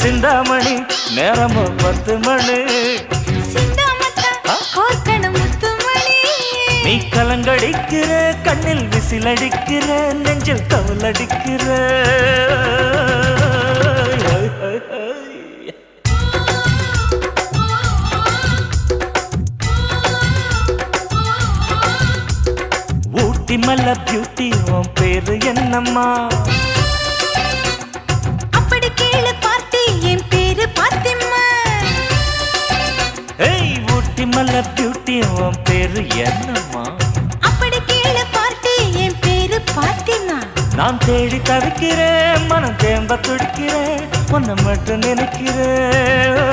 சிந்தாமணி நேரமோ 10 மணி நீ கலங்கடிக்கிற கண்ணில் விசிலடிக்கிற நெஞ்சில் கவலடிக்கிற ஊட்டி மல்ல பியூட்டி உன் பேரு என்னம்மா அப்படி கேளு பார்த்தி என் பேரு பாத்திம்மா ஏய் ஊட்டி மல்ல பியூட்டி உன் பேரு என்னம்மா அப்படி கேளு பார்த்தி என் பேரு பாத்திம்மா நான் தேடி தவிக்கிறேன் மனம் தேம்ப துடிக்கிறேன் உன்னை மட்டும் நினைக்கிறேன்